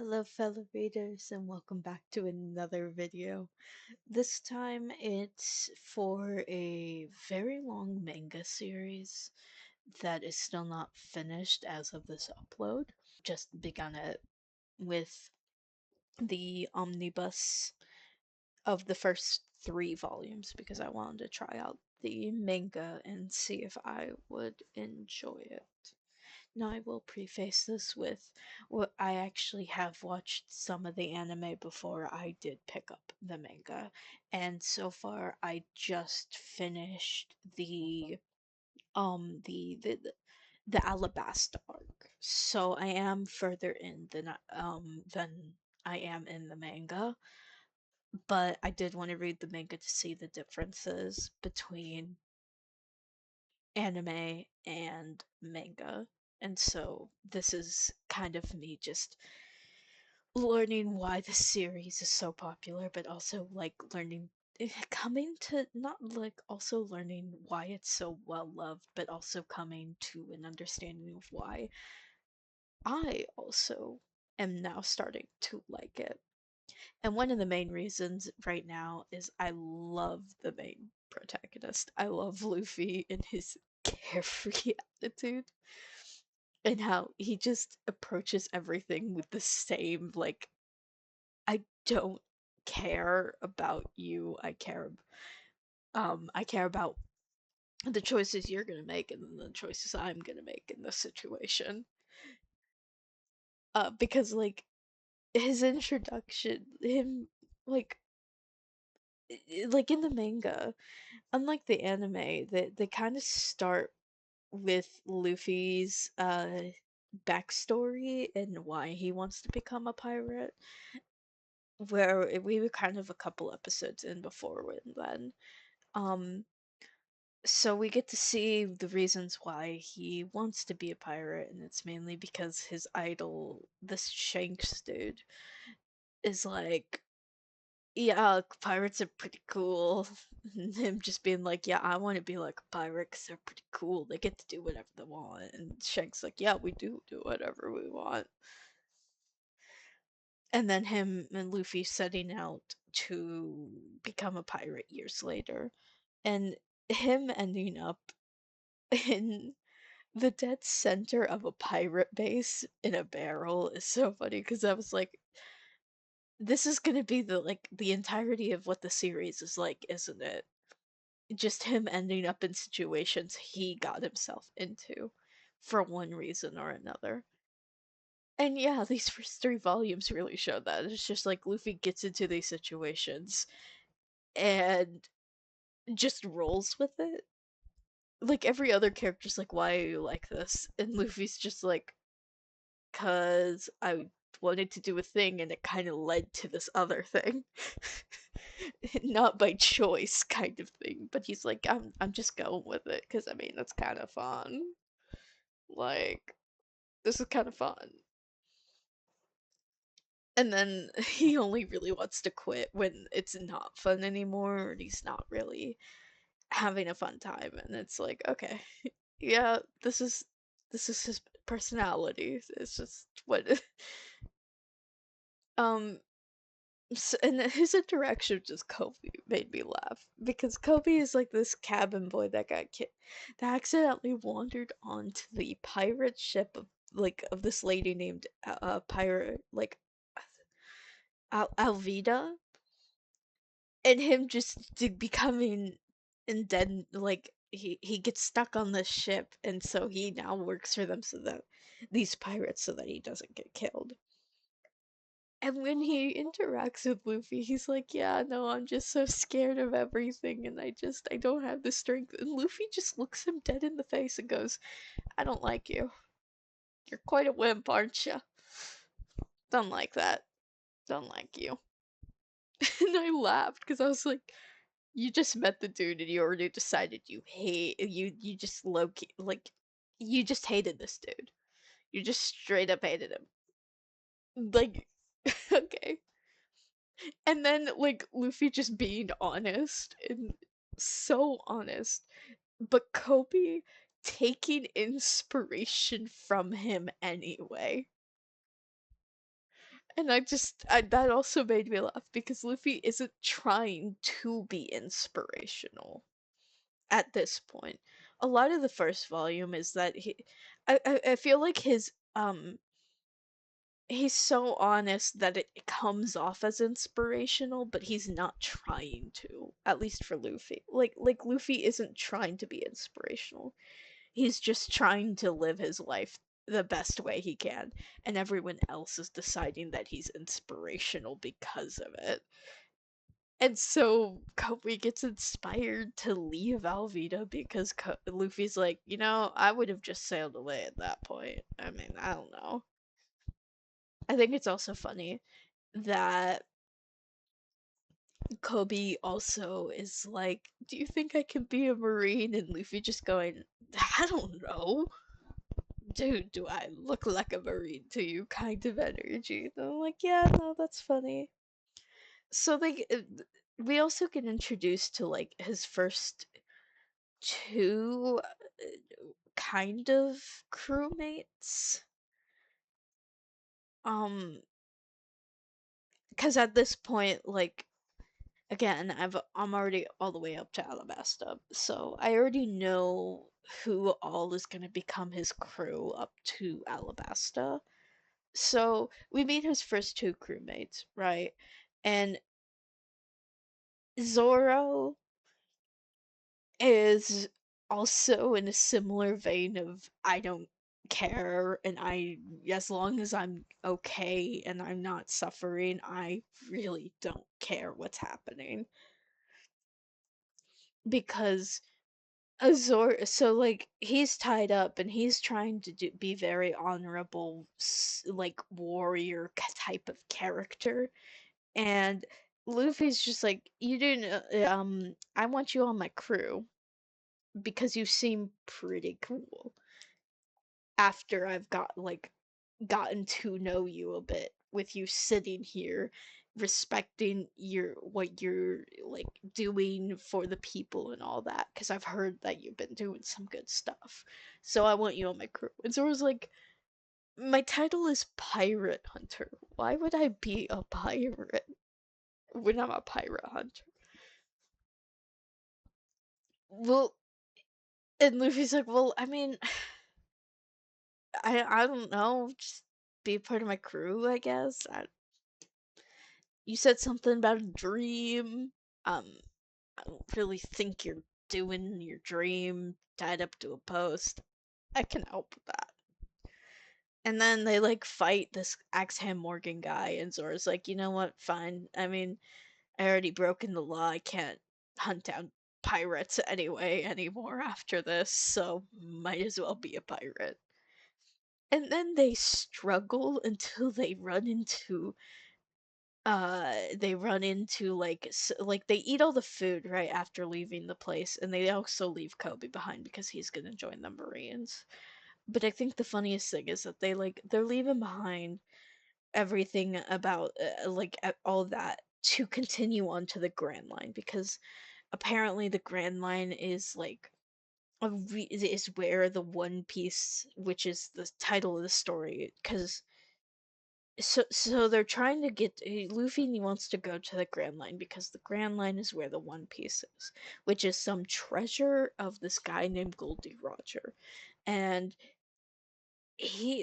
Hello, fellow readers, and welcome back to another video. This time it's for a very long manga series that is still not finished as of this upload. Just begun it with the omnibus of the first 3 volumes because I wanted to try out the manga and see if I would enjoy it. Now, I will preface this with what I actually have watched some of the anime before I did pick up the manga, and so far I just finished the Alabasta arc. So I am further in than I am in the manga, but I did want to read the manga to see the differences between anime and manga. And so this is kind of me just learning why the series is so popular, but also like coming to not like also learning why it's so well loved, but also coming to an understanding of why I also am now starting to like it. And one of the main reasons right now is I love the main protagonist. I love Luffy and his carefree attitude and how he just approaches everything with the same like I don't care about you. I care about the choices you're going to make and the choices I'm going to make in this situation. Because like his introduction, him like like in the manga, unlike the anime, they kind of start with Luffy's backstory and why he wants to become a pirate. Where we were kind of a couple episodes in before then. Um, so we get to see the reasons why he wants to be a pirate, and it's mainly because his idol, this Shanks dude, is like, yeah, pirates are pretty cool. And him just being like, yeah, I want to be like a pirate because they're pretty cool. They get to do whatever they want. And Shanks like, yeah, we do whatever we want. And then him and Luffy setting out to become a pirate years later. And him ending up in the dead center of a pirate base in a barrel is so funny because I was like, this is gonna be the entirety of what the series is like, isn't it? Just him ending up in situations he got himself into for one reason or another. And yeah, these first 3 volumes really show that. It's just like Luffy gets into these situations and just rolls with it. Like every other character's like, why are you like this? And Luffy's just like, cause I wanted to do a thing and it kind of led to this other thing. Not by choice kind of thing, but he's like, I'm just going with it because I mean that's kind of fun. Like this is kind of fun. And then he only really wants to quit when it's not fun anymore and he's not really having a fun time, and it's like, okay, yeah, this is his personality. It's just what um and his interaction with just Kobe made me laugh because Kobe is like this cabin boy that that accidentally wandered onto the pirate ship of this lady named pirate like Alvida, and him just becoming and then like he gets stuck on this ship, and so he now works for them so that these pirates so that he doesn't get killed. And when he interacts with Luffy, he's like, yeah, no, I'm just so scared of everything and I don't have the strength. And Luffy just looks him dead in the face and goes, I don't like you. You're quite a wimp, aren't you? Don't like that. Don't like you. And I laughed because I was like, you just met the dude and you already decided you just low key like you just hated this dude. You just straight up hated him. Like okay. And then like Luffy just being honest and so honest. But Kobe taking inspiration from him anyway. And that also made me laugh because Luffy isn't trying to be inspirational at this point. A lot of the first volume is that I feel like he's so honest that it comes off as inspirational, but he's not trying to. At least for Luffy. Like Luffy isn't trying to be inspirational. He's just trying to live his life the best way he can, and everyone else is deciding that he's inspirational because of it. And so Kobe gets inspired to leave Alvida because Luffy's like, I would have just sailed away at that point. I mean, I don't know. I think it's also funny that Kobe also is like, "Do you think I can be a Marine?" And Luffy just going, "I don't know. Dude, do I look like a Marine to you?" kind of energy. And I'm like, yeah, no, that's funny. So we also get introduced to like his first two kind of crewmates. Um, because at this point, like again, I'm already all the way up to Alabasta, so I already know who all is gonna become his crew up to Alabasta. So we meet his first two crewmates, right? And Zoro is also in a similar vein of I don't care, and as long as I'm okay and I'm not suffering, I really don't care what's happening. Because Azor, so like he's tied up and he's trying to be very honorable, like warrior type of character, and Luffy's just like, you didn't, I want you on my crew because you seem pretty cool after I've gotten to know you a bit with you sitting here respecting what you're like doing for the people and all that because I've heard that you've been doing some good stuff. So I want you on my crew. And so I was like, my title is Pirate Hunter. Why would I be a pirate when I'm a pirate hunter? Well, and Luffy's like, well, I mean, I don't know, just be a part of my crew, I guess. You said something about a dream. I don't really think you're doing your dream tied up to a post. I can help with that. And then they like fight this Axham Morgan guy, and Zora's like, you know what? Fine. I mean, I already broken the law. I can't hunt down pirates anyway anymore after this, so might as well be a pirate. And then they struggle until they run into like they eat all the food right after leaving the place, and they also leave Kobe behind because he's gonna join the Marines. But I think the funniest thing is that they're leaving behind everything about all of that to continue on to the Grand Line because apparently the Grand Line is like is where the One Piece, which is the title of the story, because so they're trying to get Luffy wants to go to the Grand Line because the Grand Line is where the One Piece is, which is some treasure of this guy named Goldie Roger, and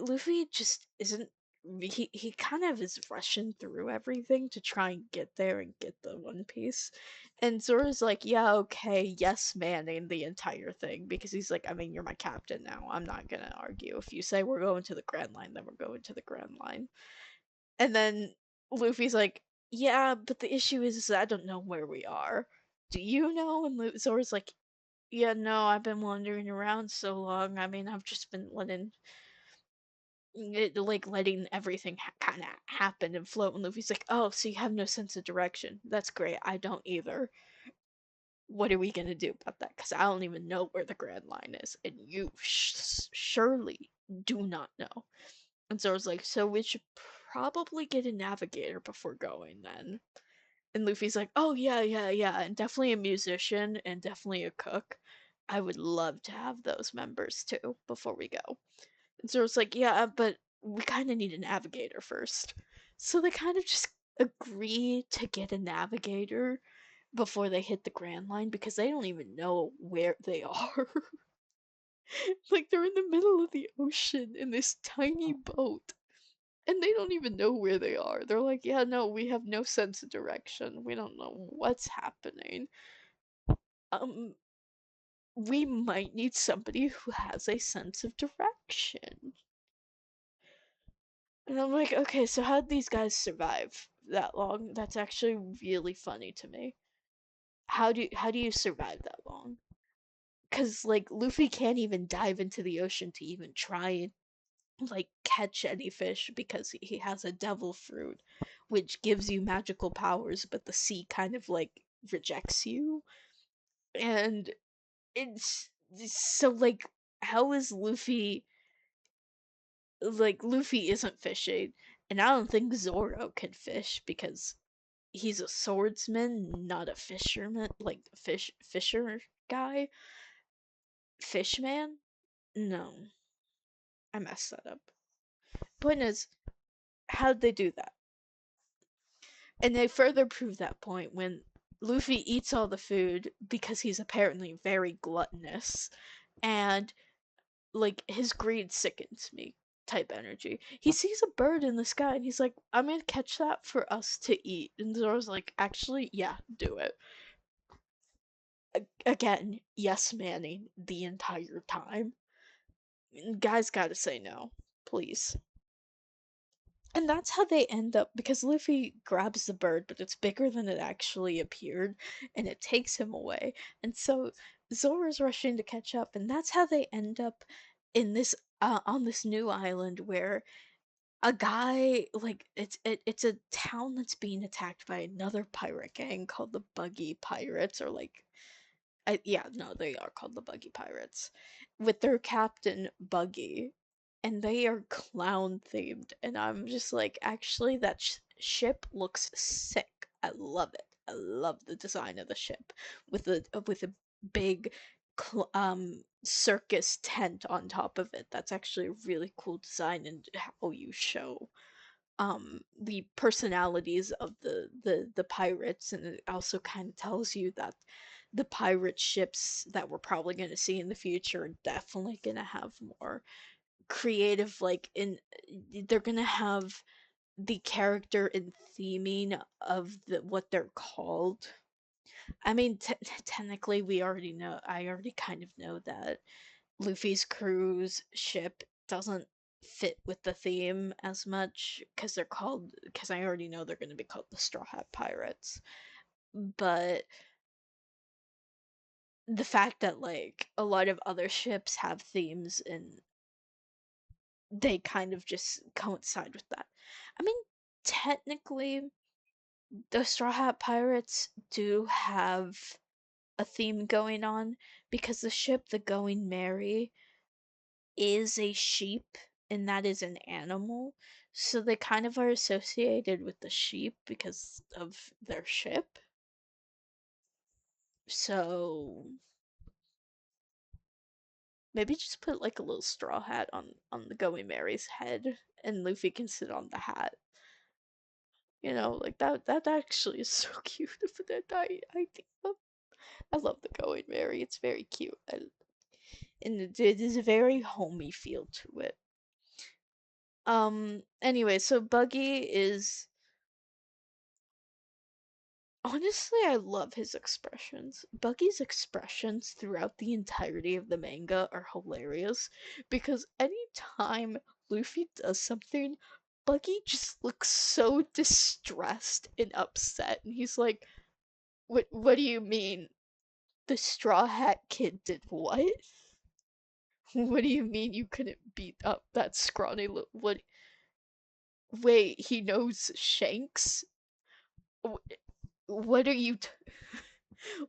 Luffy just isn't. He kind of is rushing through everything to try and get there and get the One Piece, and Zora's like, yeah, okay, yes, manning the entire thing because he's like, I mean, you're my captain now. I'm not gonna argue. If you say we're going to the Grand Line, then we're going to the Grand Line. And then Luffy's like, "Yeah, but the issue is I don't know where we are. Do you know?" And Zora's like, "Yeah, no, I've been wandering around so long. I mean, I've just been letting everything kind of happen and float." And Luffy's like, "Oh, so you have no sense of direction? That's great. I don't either. What are we gonna do about that? Because I don't even know where the Grand Line is, and you surely do not know." And Zora's like, so we should probably get a navigator before going then. And Luffy's like, oh, yeah, yeah, yeah, and definitely a musician and definitely a cook. I would love to have those members too before we go. And Zora's like, yeah, but we kind of need a navigator first. So they kind of just agree to get a navigator before they hit the Grand Line because they don't even know where they are. Like they're in the middle of the ocean in this tiny boat and they don't even know where they are. They're like, "Yeah, no, we have no sense of direction. We don't know what's happening. Um we might need somebody who has a sense of direction." And I'm like, "Okay, so how'd these guys survive that long?" That's actually really funny to me. How do you survive that long? Cuz like Luffy can't even dive into the ocean to even try and like catch any fish because he has a devil fruit which gives you magical powers, but the sea kind of like rejects you. And it's so like how is Luffy like Luffy isn't fishing, and I don't think Zoro can fish because he's a swordsman, not a fisherman, like fisher guy, fishman. No, I messed that up. Point is, how'd they do that? And they further prove that point when Luffy eats all the food because he's apparently very gluttonous, and like his greed sickens me type energy. He sees a bird in the sky and he's like, "I'm gonna catch that for us to eat." And Zoro's like, "Actually, yeah, do it." Again, yes, Manning the entire time. Guys gotta say no, please. And that's how they end up because Luffy grabs the bird, but it's bigger than it actually appeared, and it takes him away. And so Zoro's rushing to catch up, and that's how they end up in this on this new island where a guy like it's a town that's being attacked by another pirate gang called the Buggy Pirates or like yeah, no, they are called the Buggy Pirates, with their captain Buggy, and they are clown themed. And I'm just like, actually, that ship looks sick. I love it. I love the design of the ship with a big circus tent on top of it. That's actually a really cool design and how you show the personalities of the pirates, and it also kind of tells you that the pirate ships that we're probably going to see in the future are definitely going to have more creative like in they're going to have the character and theming of what they're called. I mean, technically we already know, I already kind of know that Luffy's crew's ship doesn't fit with the theme as much because I already know they're going to be called the Straw Hat Pirates. But the fact that like a lot of other ships have themes and they kind of just coincide with that. I mean, technically the Straw Hat Pirates do have a theme going on because the ship, the Going Merry, is a sheep and that is an animal. So they kind of are associated with the sheep because of their ship. So maybe just put like a little straw hat on the Going Mary's head and Luffy can sit on the hat. You know, like that actually is so cute. But that I think I love the Going Mary. It's very cute. And it is a very homey feel to it. Anyway, so Buggy is honestly, I love his expressions. Buggy's expressions throughout the entirety of the manga are hilarious because anytime Luffy does something, Buggy just looks so distressed and upset, and he's like, What do you mean? The Straw Hat Kid did what? What do you mean you couldn't beat up that scrawny little what? Wait, he knows Shanks? What are you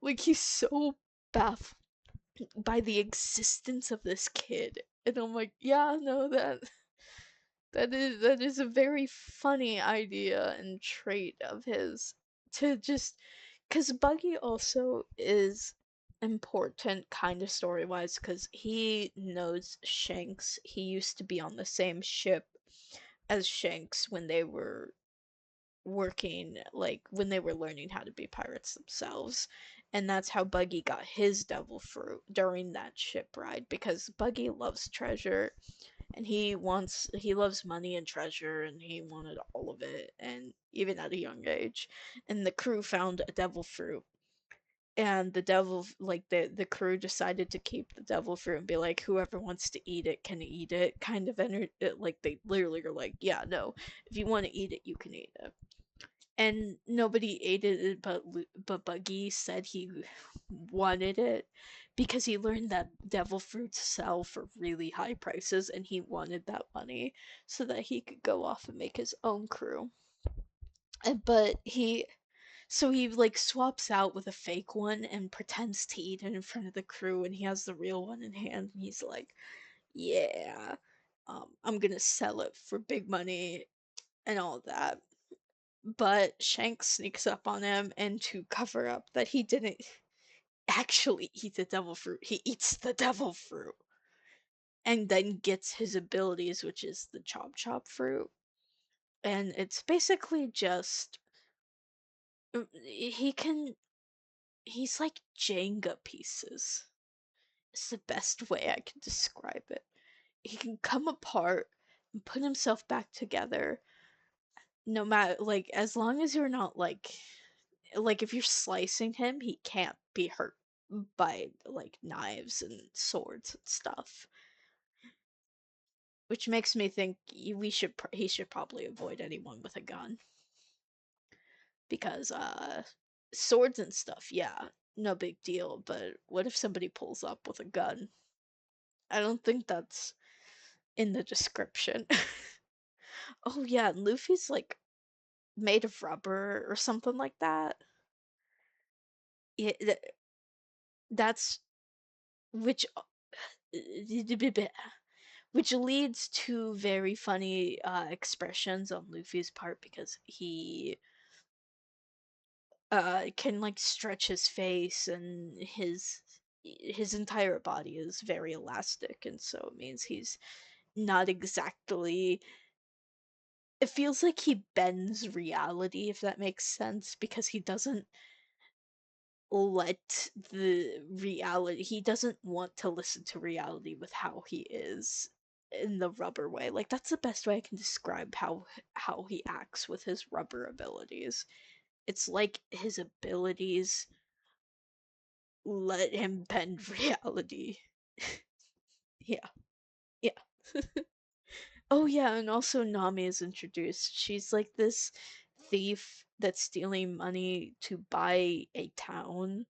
like he's so baffled by the existence of this kid. And I'm like, yeah, no, that is a very funny idea and trait of his to just because Buggy also is important kind of story wise because he knows Shanks. He used to be on the same ship as Shanks when they were working, like when they were learning how to be pirates themselves. And that's how Buggy got his devil fruit during that ship ride, because Buggy loves treasure, and he loves money and treasure, and he wanted all of it, and even at a young age. And the crew found a devil fruit, and the devil, like the crew decided to keep the devil fruit and be like, whoever wants to eat it can eat it, kind of like they literally are like, yeah, no, if you want to eat it you can eat it. And nobody ate it, but Buggy said he wanted it because he learned that devil fruits sell for really high prices, and he wanted that money so that he could go off and make his own crew. But he like swaps out with a fake one and pretends to eat it in front of the crew, and he has the real one in hand, and he's like, yeah, I'm gonna sell it for big money and all that. But Shanks sneaks up on him, and to cover up that he didn't actually eat the devil fruit, he eats the devil fruit and then gets his abilities, which is the chop chop fruit. And it's basically just he can he's like Jenga pieces. It's the best way I can describe it. He can come apart and put himself back together, no matter, like, as long as you're not like if you're slicing him, he can't be hurt by like knives and swords and stuff. Which makes me think he should probably avoid anyone with a gun, because swords and stuff, yeah, no big deal, but what if somebody pulls up with a gun? I don't think that's in the description. Oh yeah, Luffy's like made of rubber or something like that. Yeah, that's which which leads to very funny expressions on Luffy's part, because he can like stretch his face, and his entire body is very elastic, and so it means he's not exactly, it feels like he bends reality, if that makes sense, because he doesn't let the reality he doesn't want to listen to reality with how he is in the rubber way. Like, that's the best way I can describe how he acts with his rubber abilities. It's like his abilities let him bend reality. Yeah, yeah. Oh yeah, and also Nami is introduced. She's like this thief that's stealing money to buy a town.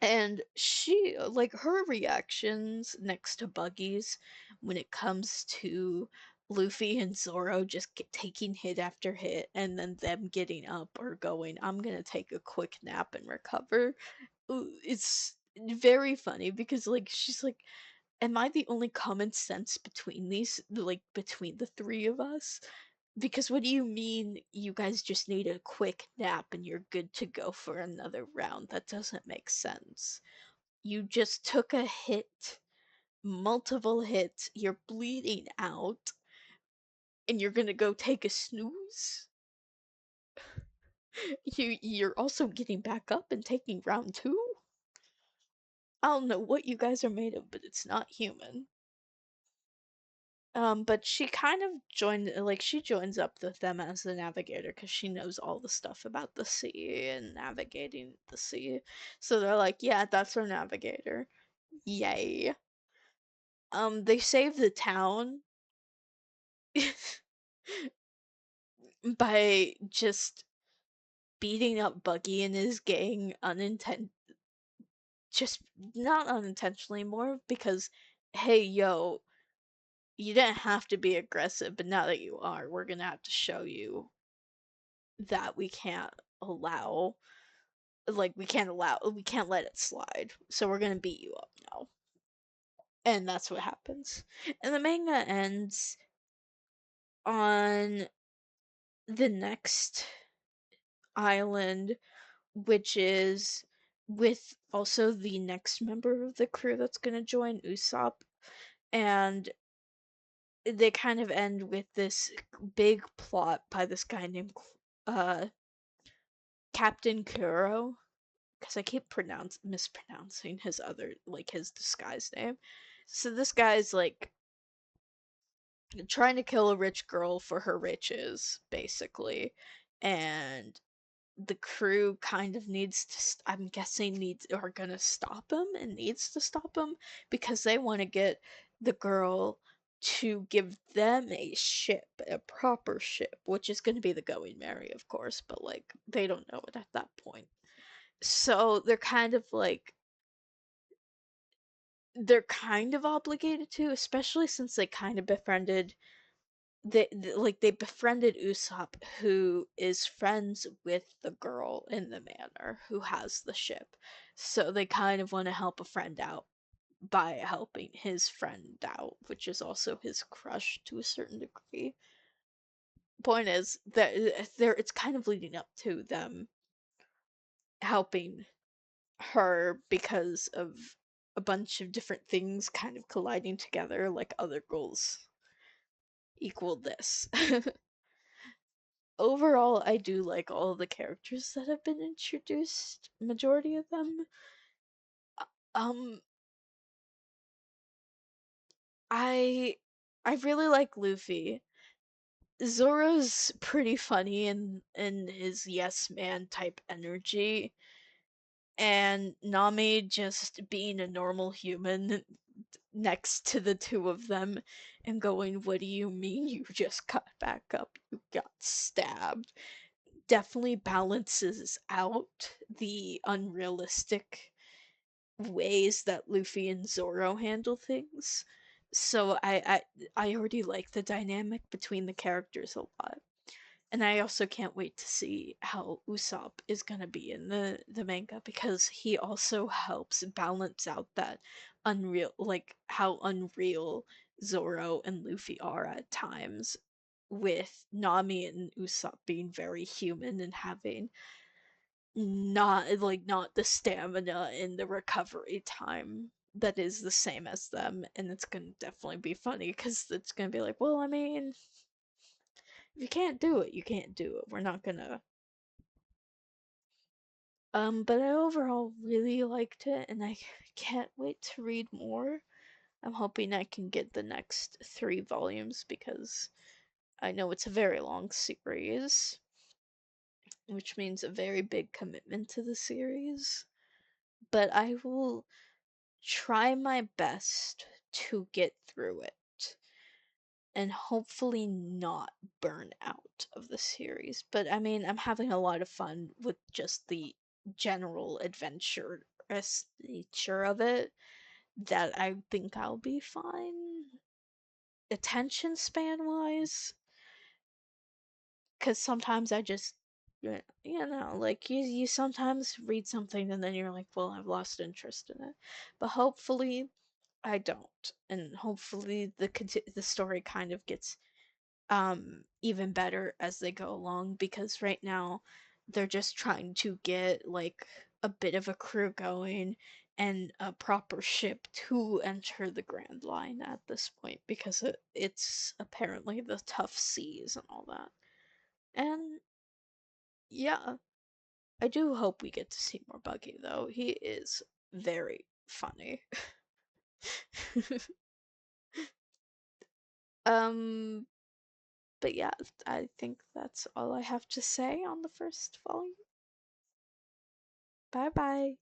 And she, like, her reactions next to Buggy's when it comes to Luffy and Zoro just taking hit after hit, and then them getting up or going, I'm gonna take a quick nap and recover. It's very funny because, like, she's like, am I the only common sense between between the three of us? Because what do you mean you guys just need a quick nap and you're good to go for another round? That doesn't make sense. You just took a hit, multiple hits, you're bleeding out, and you're gonna go take a snooze? You're also getting back up and taking round two? I don't know what you guys are made of, but it's not human. But she kind of she joins up with them as the navigator because she knows all the stuff about the sea and navigating the sea. So they're like, yeah, that's our navigator. Yay. They save the town by just beating up Buggy and his gang just not unintentionally, more because, hey, yo, you didn't have to be aggressive, but now that you are, we're gonna have to show you that allow we can't let it slide. So we're gonna beat you up now. And that's what happens. And the manga ends on the next island, which is with also the next member of the crew that's gonna join, Usopp. And they kind of end with this big plot by this guy named uh Captain Kuro, because I keep mispronouncing his other, like, his disguise name. So this guy's like trying to kill a rich girl for her riches, basically, and the crew kind of needs to I'm guessing needs are gonna stop him and needs to stop him because they want to get the girl to give them a ship, a proper ship, which is going to be the Going Merry, of course, but like they don't know it at that point. So they're kind of obligated to, especially since they kind of befriended they befriended Usopp, who is friends with the girl in the manor who has the ship. So they kind of want to help a friend out by helping his friend out, which is also his crush to a certain degree. Point is that it's kind of leading up to them helping her because of a bunch of different things kind of colliding together, like other goals equal this. Overall, I do like all the characters that have been introduced, majority of them. Um, I I really like Luffy. Zoro's pretty funny in his yes man type energy, and Nami just being a normal human next to the two of them and going, "What do you mean you just got back up? You got stabbed." Definitely balances out the unrealistic ways that Luffy and Zoro handle things. So I already like the dynamic between the characters a lot. And I also can't wait to see how Usopp is gonna be in the manga, because he also helps balance out that unreal, like how unreal Zoro and Luffy are at times, with Nami and Usopp being very human and having not the stamina and the recovery time that is the same as them. And it's gonna definitely be funny because it's gonna be like, well, I mean, if you can't do it, you can't do it. We're not gonna. But I overall really liked it, and I can't wait to read more. I'm hoping I can get the next 3 volumes because I know it's a very long series, which means a very big commitment to the series. But I will try my best to get through it and hopefully not burn out of the series. But I mean, I'm having a lot of fun with just the general adventurous nature of it, that I think I'll be fine attention span wise. Because sometimes I just, like you sometimes read something and then you're like, well, I've lost interest in it. But hopefully I don't, and hopefully the story kind of gets even better as they go along, because right now they're just trying to get like a bit of a crew going and a proper ship to enter the Grand Line at this point, because it's apparently the tough seas and all that. And yeah, I do hope we get to see more Buggy, though. He is very funny. um But yeah, I think that's all I have to say on the first volume. Bye bye.